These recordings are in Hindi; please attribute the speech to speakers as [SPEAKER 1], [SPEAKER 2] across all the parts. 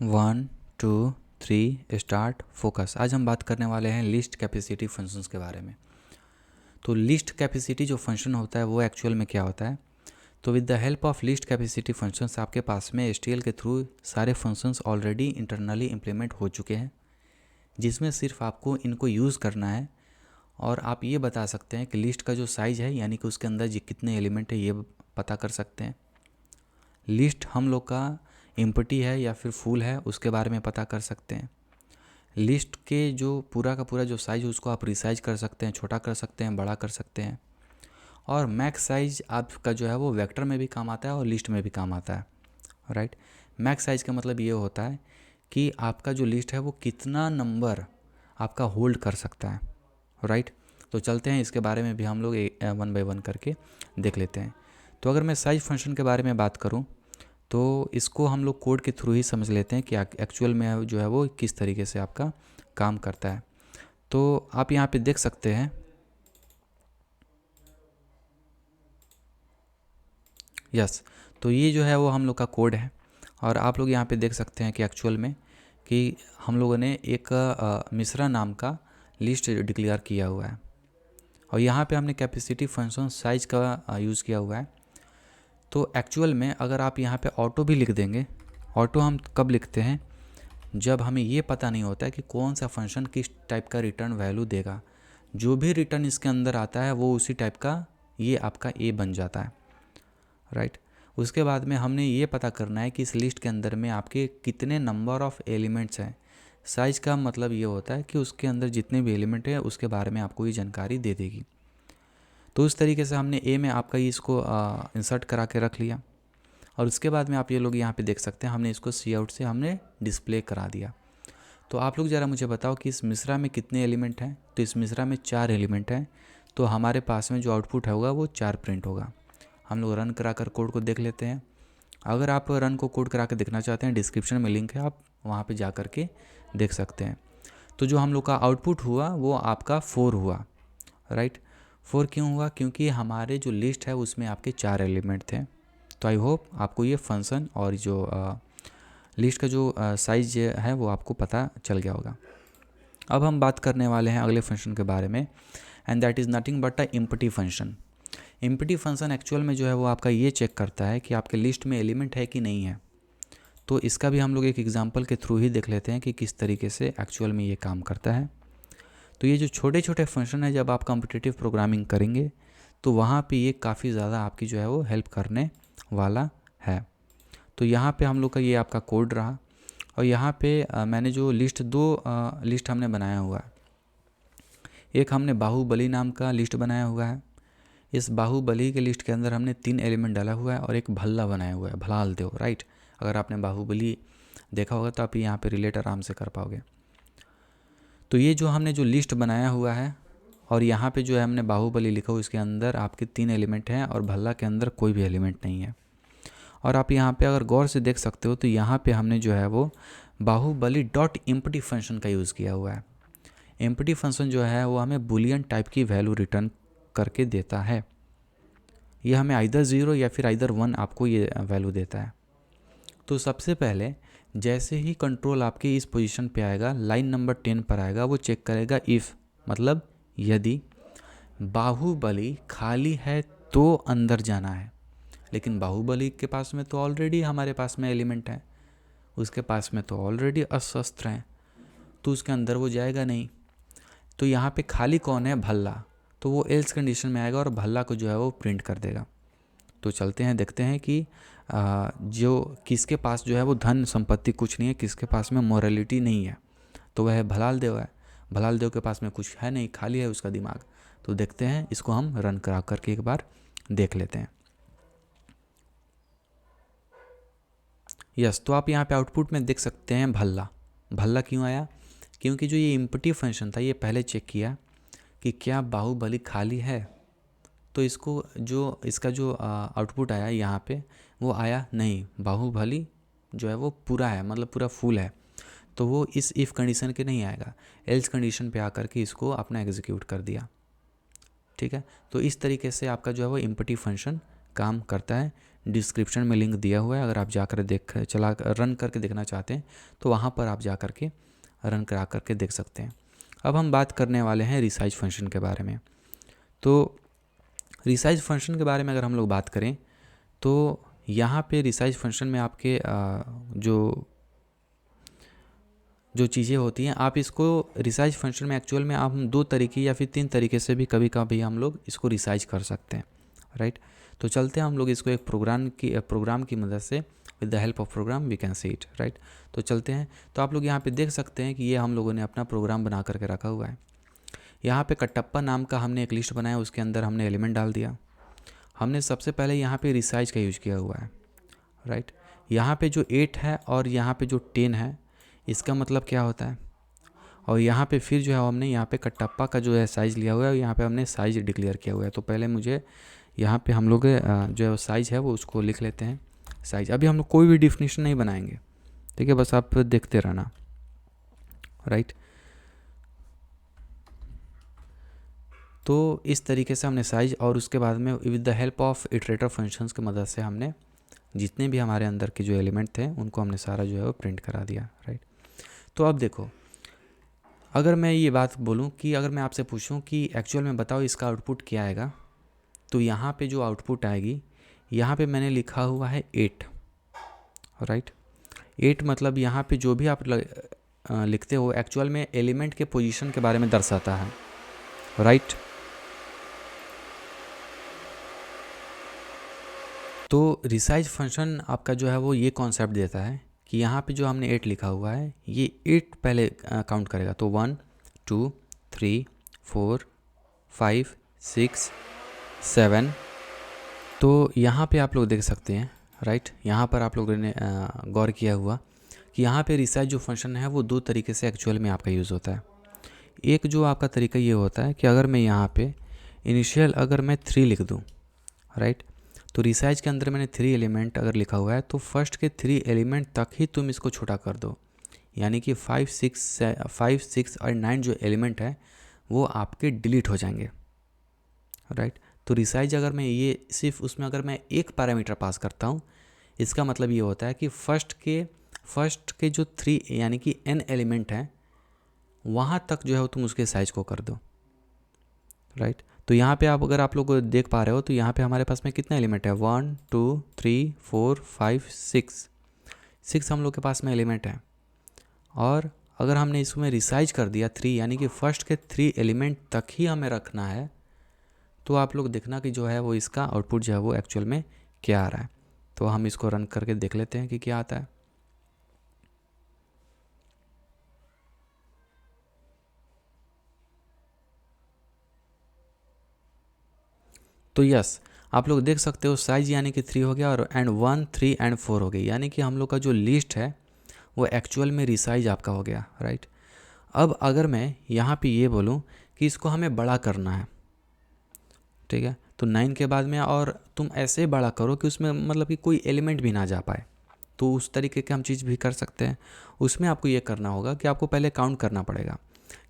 [SPEAKER 1] 1 2 3 स्टार्ट फोकस। आज हम बात करने वाले हैं लिस्ट कैपेसिटी फंक्शंस के बारे में। तो लिस्ट कैपेसिटी जो फंक्शन होता है वो एक्चुअल में क्या होता है। तो with the help of list capacity functions आपके पास में एचटीएल के थ्रू सारे फंक्शंस ऑलरेडी इंटरनली इम्प्लीमेंट हो चुके हैं, जिसमें सिर्फ आपको इनको यूज़ करना है और आप ये बता सकते हैं कि लिस्ट का जो साइज़ है यानी कि उसके अंदर कितने एलिमेंट है ये पता कर सकते हैं। लिस्ट हम लोग का एम्प्टी है या फिर फुल है उसके बारे में पता कर सकते हैं। लिस्ट के जो पूरा का पूरा जो साइज़ उसको आप रिसाइज कर सकते हैं, छोटा कर सकते हैं, बड़ा कर सकते हैं। और मैक्स साइज आपका जो है वो वेक्टर में भी काम आता है और लिस्ट में भी काम आता है, राइट। मैक्स साइज का मतलब ये होता है कि आपका जो लिस्ट है वो कितना नंबर आपका होल्ड कर सकता है, राइट। तो चलते हैं इसके बारे में भी हम लोग वन बाय वन करके देख लेते हैं। तो अगर मैं साइज फंक्शन के बारे में बात करूं तो इसको हम लोग कोड के थ्रू ही समझ लेते हैं कि एक्चुअल में जो है वो किस तरीके से आपका काम करता है। तो आप यहाँ पे देख सकते हैं, यस। तो ये जो है वो हम लोग का कोड है और आप लोग यहाँ पे देख सकते हैं कि एक्चुअल में कि हम लोगों ने एक मिश्रा नाम का लिस्ट डिक्लेयर किया हुआ है और यहाँ पे हमने कैपेसिटी फंक्शन साइज का यूज़ किया हुआ है। तो एक्चुअल में अगर आप यहाँ पे ऑटो भी लिख देंगे, ऑटो हम कब लिखते हैं जब हमें ये पता नहीं होता है कि कौन सा फंक्शन किस टाइप का रिटर्न वैल्यू देगा। जो भी रिटर्न इसके अंदर आता है वो उसी टाइप का ये आपका ए बन जाता है, राइट। उसके बाद में हमने ये पता करना है कि इस लिस्ट के अंदर में आपके कितने नंबर ऑफ एलिमेंट्स हैं। साइज़ का मतलब ये होता है कि उसके अंदर जितने भी एलिमेंट हैं उसके बारे में आपको ये जानकारी दे देगी। तो उस तरीके से हमने ए में आपका ये इसको इंसर्ट करा के रख लिया और उसके बाद में आप ये लोग यहाँ पे देख सकते हैं हमने इसको सी आउट से हमने डिस्प्ले करा दिया। तो आप लोग ज़रा मुझे बताओ कि इस मिश्रा में कितने एलिमेंट हैं। तो इस मिश्रा में 4 एलिमेंट हैं, तो हमारे पास में जो आउटपुट होगा वो 4 प्रिंट होगा। हम लोग रन करा कर कोड को देख लेते हैं। अगर आप रन को कोड करा के देखना चाहते हैं डिस्क्रिप्शन में लिंक है, आप वहाँ पे जा कर के देख सकते हैं। तो जो हम लोग का आउटपुट हुआ वो आपका 4 हुआ, राइट। 4 क्यों हुआ? क्योंकि हमारे जो लिस्ट है उसमें आपके 4 एलिमेंट थे। तो आई होप आपको ये फंक्शन और जो लिस्ट का जो साइज है वो आपको पता चल गया होगा। अब हम बात करने वाले हैं अगले फंक्शन के बारे में, and that is nothing but a empty function. Empty function actual में जो है वो आपका ये चेक करता है कि आपके लिस्ट में एलिमेंट है कि नहीं है। तो इसका भी हम लोग एक एग्जांपल के थ्रू ही देख लेते हैं कि किस तरीके से एक्चुअल में ये काम करता है। तो ये जो छोटे छोटे फंक्शन है जब आप कॉम्पिटिटिव प्रोग्रामिंग करेंगे तो वहाँ पे ये काफ़ी ज़्यादा आपकी जो है वो हेल्प करने वाला है। तो यहाँ पे हम लोग का ये आपका कोड रहा और यहाँ पे मैंने जो दो लिस्ट हमने बनाया हुआ है। एक हमने बाहुबली नाम का लिस्ट बनाया हुआ है। इस बाहुबली के लिस्ट के अंदर हमने 3 एलिमेंट डाला हुआ है और एक भल्ला बनाया हुआ है, भलाल देव, राइट। अगर आपने बाहुबली देखा होगा तो आप यहाँ पे रिलेट आराम से कर पाओगे। तो ये जो हमने जो लिस्ट बनाया हुआ है और यहाँ पे जो है हमने बाहुबली लिखा हुआ, इसके अंदर आपके 3 एलिमेंट हैं और भल्ला के अंदर कोई भी एलिमेंट नहीं है। और आप यहाँ पे अगर गौर से देख सकते हो तो यहाँ पे हमने जो है वो बाहुबली डॉट एम्प्टी फंक्शन का यूज़ किया हुआ है। एम्प्टी फंक्शन जो है वो हमें बुलियन टाइप की वैल्यू रिटर्न करके देता है। ये हमें आइदर 0 या फिर आइदर 1 आपको ये वैल्यू देता है। तो सबसे पहले जैसे ही कंट्रोल आपके इस पोजीशन पे आएगा, लाइन नंबर 10 पर आएगा, वो चेक करेगा इफ़ मतलब यदि बाहुबली खाली है तो अंदर जाना है। लेकिन बाहुबली के पास में तो ऑलरेडी हमारे पास में एलिमेंट है, उसके पास में तो ऑलरेडी अस्त्र हैं, तो उसके अंदर वो जाएगा नहीं। तो यहाँ पे खाली कौन है? भल्ला। तो वो एल्स कंडीशन में आएगा और भल्ला को जो है वो प्रिंट कर देगा। तो चलते हैं देखते हैं कि जो किसके पास जो है वो धन संपत्ति कुछ नहीं है, किसके पास में मोरालिटी नहीं है। तो वह भलाल देव है। भलाल देव के पास में कुछ है नहीं, खाली है उसका दिमाग। तो देखते हैं, इसको हम रन करा करके एक बार देख लेते हैं। यस, तो आप यहाँ पे आउटपुट में देख सकते हैं भल्ला। भल्ला क्यों आया? क्योंकि जो ये एम्प्टी फंक्शन था ये पहले चेक किया कि क्या बाहुबली खाली है। तो इसका जो आउटपुट आया यहाँ पे वो आया नहीं, बाहुबली जो है वो पूरा है, मतलब पूरा फुल है। तो वो इस इफ़ कंडीशन के नहीं आएगा, एल्स कंडीशन पे आकर के इसको अपना एग्जीक्यूट कर दिया, ठीक है। तो इस तरीके से आपका जो है वो एम्प्टी फंक्शन काम करता है। डिस्क्रिप्शन में लिंक दिया हुआ है, अगर आप जाकर रन करके देखना चाहते हैं तो वहाँ पर आप जा कर के रन करा करके देख सकते हैं। अब हम बात करने वाले हैं रिसाइज फंक्शन के बारे में। तो रिसाइज फंक्शन के बारे में अगर हम लोग बात करें तो यहाँ पे रिसाइज फंक्शन में आपके जो चीज़ें होती हैं, आप इसको रिसाइज फंक्शन में एक्चुअल में आप 2 तरीके या फिर 3 तरीके से भी कभी कभी हम लोग इसको रिसाइज कर सकते हैं, राइट। तो चलते हैं हम लोग इसको एक प्रोग्राम की मदद से, with the help of program we can see it, right. तो चलते हैं। तो आप लोग यहाँ पे देख सकते हैं कि ये हम लोगों ने अपना प्रोग्राम बना करके रखा हुआ है। यहाँ पे कटप्पा नाम का हमने एक लिस्ट बनाया, उसके अंदर हमने एलिमेंट डाल दिया। हमने सबसे पहले यहाँ पे रिसाइज का यूज किया हुआ है, राइट। यहाँ पे जो 8 है और यहाँ पे जो 10 है, इसका मतलब क्या होता है। और यहाँ पे फिर जो है हमने यहाँ पे कटप्पा का जो है साइज़ लिया हुआ है, यहाँ पे हमने साइज़ डिक्लेयर किया हुआ है। तो पहले मुझे यहाँ पे हम लोग जो है साइज़ है वो उसको लिख लेते हैं, साइज़। अभी हम लोग कोई भी डिफिनीशन नहीं बनाएंगे, ठीक है, बस आप देखते रहना, राइट। तो इस तरीके से हमने साइज, और उसके बाद में with the help of iterator functions की मदद से हमने जितने भी हमारे अंदर के जो एलिमेंट थे उनको हमने सारा जो है वो प्रिंट करा दिया, राइट। तो अब देखो, अगर मैं ये बात बोलूँ कि अगर मैं आपसे पूछूं कि एक्चुअल में बताओ इसका आउटपुट क्या आएगा, तो यहाँ पे जो आउटपुट आएगी, यहाँ पे मैंने लिखा हुआ है 8, राइट। 8 मतलब यहाँ पे जो भी आप लिखते हो एक्चुअल में एलिमेंट के पोजीशन के बारे में दर्शाता है, राइट। तो रिसाइज फंक्शन आपका जो है वो ये कॉन्सेप्ट देता है कि यहाँ पे जो हमने 8 लिखा हुआ है, ये 8 पहले काउंट करेगा। तो 1 2 3 4 5 6 7। तो यहाँ पे आप लोग देख सकते हैं, राइट। यहाँ पर आप लोगों ने गौर किया हुआ कि यहाँ पे रिसाइज जो फंक्शन है वो 2 तरीके से एक्चुअल में आपका यूज़ होता है। एक जो आपका तरीका ये होता है कि अगर मैं यहाँ पे इनिशियल अगर मैं 3 लिख दूँ, राइट, तो रिसाइज के अंदर मैंने 3 एलिमेंट अगर लिखा हुआ है तो फर्स्ट के 3 एलिमेंट तक ही तुम इसको छोटा कर दो, यानी कि 5 6 और 9 जो एलिमेंट है वो आपके डिलीट हो जाएंगे, राइट। तो रिसाइज अगर मैं ये सिर्फ उसमें अगर मैं एक पैरामीटर पास करता हूँ, इसका मतलब ये होता है कि फर्स्ट के जो 3 यानी कि n एलिमेंट हैं वहाँ तक जो है तुम उसके साइज को कर दो, राइट। तो यहाँ पे आप अगर आप लोग देख पा रहे हो तो यहाँ पे हमारे पास में कितना एलिमेंट है, 1 2 3 4 5 6 हम लोग के पास में एलिमेंट है। और अगर हमने इसमें रिसाइज कर दिया 3, यानी कि फर्स्ट के 3 एलिमेंट तक ही हमें रखना है, तो आप लोग देखना कि जो है वो इसका आउटपुट जो है वो एक्चुअल में क्या आ रहा है। तो हम इसको रन करके देख लेते हैं कि क्या आता है। तो यस, आप लोग देख सकते हो साइज यानी कि 3 हो गया और 1 3 और 4 हो गई, यानी कि हम लोग का जो लिस्ट है वो एक्चुअल में रिसाइज आपका हो गया, राइट। अब अगर मैं यहाँ पे ये बोलूँ कि इसको हमें बड़ा करना है, ठीक है, तो 9 के बाद में और तुम ऐसे बड़ा करो कि उसमें मतलब कि कोई एलिमेंट भी ना जा पाए, तो उस तरीके के हम चीज़ भी कर सकते हैं। उसमें आपको ये करना होगा कि आपको पहले काउंट करना पड़ेगा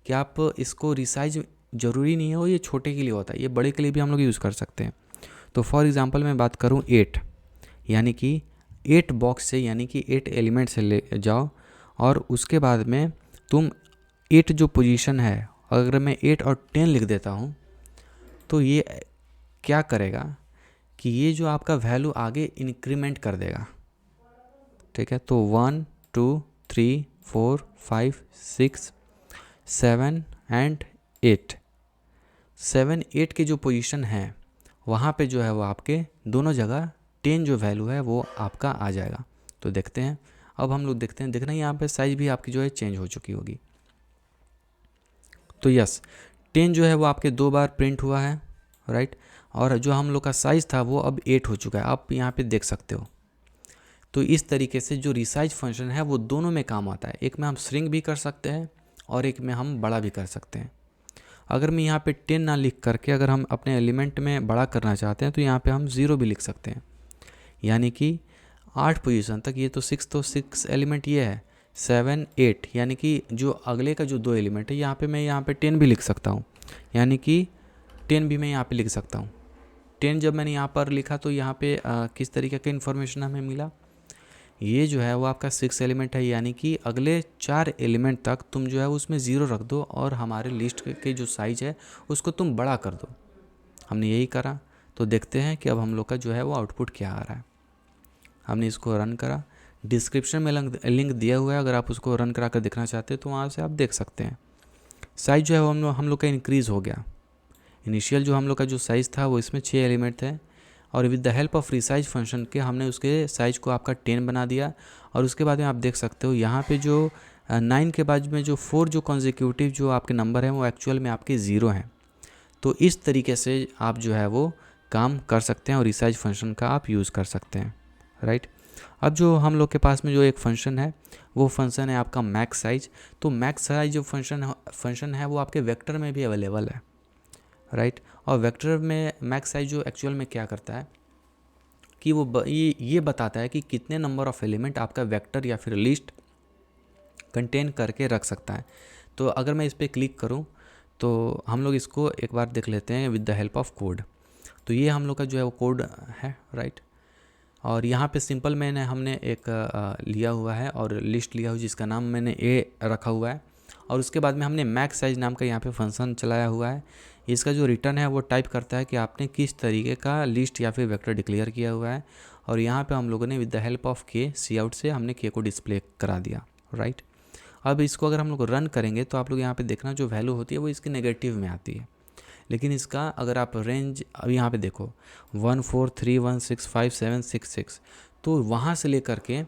[SPEAKER 1] कि आप इसको रिसाइज, ज़रूरी नहीं हो ये छोटे के लिए होता है, ये बड़े के लिए भी हम लोग यूज़ कर सकते हैं। तो फॉर एग्ज़ाम्पल मैं बात करूँ 8, यानी कि 8 बॉक्स से, यानी कि 8 एलिमेंट से ले जाओ और उसके बाद में तुम 8 जो पोजीशन है, अगर मैं 8 और 10 लिख देता हूँ तो ये क्या करेगा कि ये जो आपका वैल्यू आगे इंक्रीमेंट कर देगा, ठीक है। तो 1 2 3 4 5 6 7 एंड 8, 7 8 के जो पोजीशन है वहाँ पे जो है वो आपके दोनों जगह 10 जो वैल्यू है वो आपका आ जाएगा। तो देखते हैं, अब हम लोग देखते हैं, देखना यहाँ पे साइज भी आपकी जो है चेंज हो चुकी होगी। तो यस, 10 जो है वो आपके 2 बार प्रिंट हुआ है, राइट। और जो हम लोग का साइज़ था वो अब 8 हो चुका है, आप यहाँ पे देख सकते हो। तो इस तरीके से जो रिसाइज फंक्शन है वो दोनों में काम आता है, एक में हम श्रिंक भी कर सकते हैं और एक में हम बड़ा भी कर सकते हैं। अगर मैं यहाँ पे 10 ना लिख करके अगर हम अपने एलिमेंट में बड़ा करना चाहते हैं तो यहाँ पे हम 0 भी लिख सकते हैं, यानी कि 8 पोजीशन तक। ये तो 6 एलिमेंट ये है, 7 8, यानी कि जो अगले का जो 2 एलिमेंट है यहाँ पे मैं यहाँ पे 10 भी लिख सकता हूँ, यानी कि 10 भी मैं यहाँ पे लिख सकता हूँ, 10 जब मैंने यहाँ पर लिखा तो यहाँ पे किस तरीके का इन्फॉर्मेशन हमें मिला, ये जो है वो आपका 6 एलिमेंट है, यानी कि अगले 4 एलिमेंट तक तुम जो है उसमें 0 रख दो और हमारे लिस्ट के जो साइज है उसको तुम बड़ा कर दो। हमने यही करा, तो देखते हैं कि अब हम लोग का जो है वो आउटपुट क्या आ रहा है। हमने इसको रन करा, डिस्क्रिप्शन में लिंक दिया हुआ है, अगर आप उसको रन करा कर देखना चाहते हैं तो वहाँ से आप देख सकते हैं। साइज जो है वो हम लोग का इंक्रीज़ हो गया। इनिशियल जो हम लोग का जो साइज़ था वो इसमें 6 एलिमेंट थे, और with the help of resize function के हमने उसके साइज को आपका 10 बना दिया। और उसके बाद में आप देख सकते हो यहाँ पे जो 9 के बाद में जो 4 जो कॉन्जिक्यूटिव जो आपके नंबर हैं वो एक्चुअल में आपके 0 हैं। तो इस तरीके से आप जो है वो काम कर सकते हैं और रिसाइज फंक्शन का आप यूज़ कर सकते हैं, राइट। अब जो हम लोग के पास में जो एक फंक्शन है वो फंक्शन है आपका मैक्स साइज। तो मैक्स साइज जो फंक्शन है वो आपके वेक्टर में भी अवेलेबल है, राइट। और वेक्टर में मैक्स साइज जो एक्चुअल में क्या करता है कि वो ये बताता है कि कितने नंबर ऑफ एलिमेंट आपका वेक्टर या फिर लिस्ट कंटेन करके रख सकता है। तो अगर मैं इस पर क्लिक करूं तो हम लोग इसको एक बार देख लेते हैं with the help of code. तो ये हम लोग का जो है वो कोड है, राइट। और यहाँ पे सिंपल हमने एक लिया हुआ है और लिस्ट लिया हुआ जिसका नाम मैंने ए रखा हुआ है, और उसके बाद में हमने मैक्स साइज नाम का यहाँ पे फंक्शन चलाया हुआ है। इसका जो रिटर्न है वो टाइप करता है कि आपने किस तरीके का लिस्ट या फिर वेक्टर डिक्लेयर किया हुआ है, और यहाँ पे हम लोगों ने विद द हेल्प ऑफ के सी आउट से हमने के को डिस्प्ले करा दिया, राइट। अब इसको अगर हम लोग रन करेंगे तो आप लोग यहाँ पे देखना जो वैल्यू होती है वो इसकी नेगेटिव में आती है, लेकिन इसका अगर आप रेंज अब यहाँ पे देखो 1 4 3 1 6 5 7 6 6, तो वहाँ से लेकर के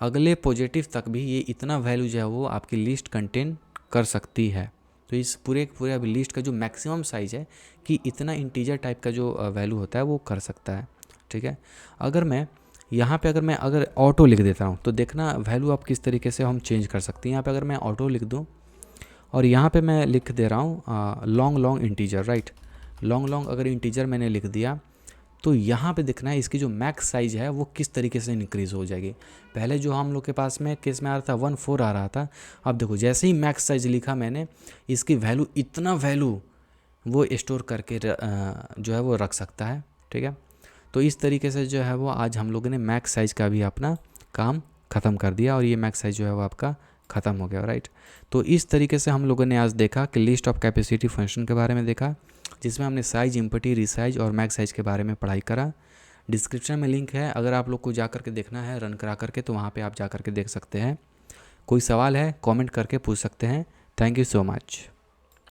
[SPEAKER 1] अगले पॉजिटिव तक भी ये इतना वैल्यू जो है वो आपकी लिस्ट कंटेन कर सकती है। तो इस पूरे अभी लिस्ट का जो मैक्सिमम साइज़ है कि इतना इंटीजर टाइप का जो वैल्यू होता है वो कर सकता है, ठीक है। अगर मैं यहाँ पे अगर ऑटो लिख देता हूँ तो देखना वैल्यू आप किस तरीके से हम चेंज कर सकते हैं। यहाँ पे अगर मैं ऑटो लिख दूँ और यहाँ पे मैं लिख दे रहा हूँ लॉन्ग इंटीजर, राइट। लॉन्ग अगर इंटीजर मैंने लिख दिया तो यहाँ पे देखना है इसकी जो मैक्स साइज़ है वो किस तरीके से इंक्रीज़ हो जाएगी। पहले जो हम लोग के पास में केस में आ रहा था 1 4 आ रहा था, अब देखो जैसे ही मैक्स साइज़ लिखा मैंने, इसकी वैल्यू इतना वैल्यू वो स्टोर करके जो है वो रख सकता है, ठीक है। तो इस तरीके से जो है वो आज हम लोगों ने मैक्स साइज़ का भी अपना काम ख़त्म कर दिया, और ये मैक्स साइज़ जो है वो आपका ख़त्म हो गया, राइट। तो इस तरीके से हम लोगों ने आज देखा कि लिस्ट ऑफ कैपेसिटी फंक्शन के बारे में देखा, जिसमें हमने साइज, इम्पटी, रिसाइज और मैक्स साइज के बारे में पढ़ाई करा। डिस्क्रिप्शन में लिंक है, अगर आप लोग को जा करके देखना है रन करा करके तो वहाँ पे आप जा करके देख सकते हैं। कोई सवाल है कमेंट करके पूछ सकते हैं। Thank you so much.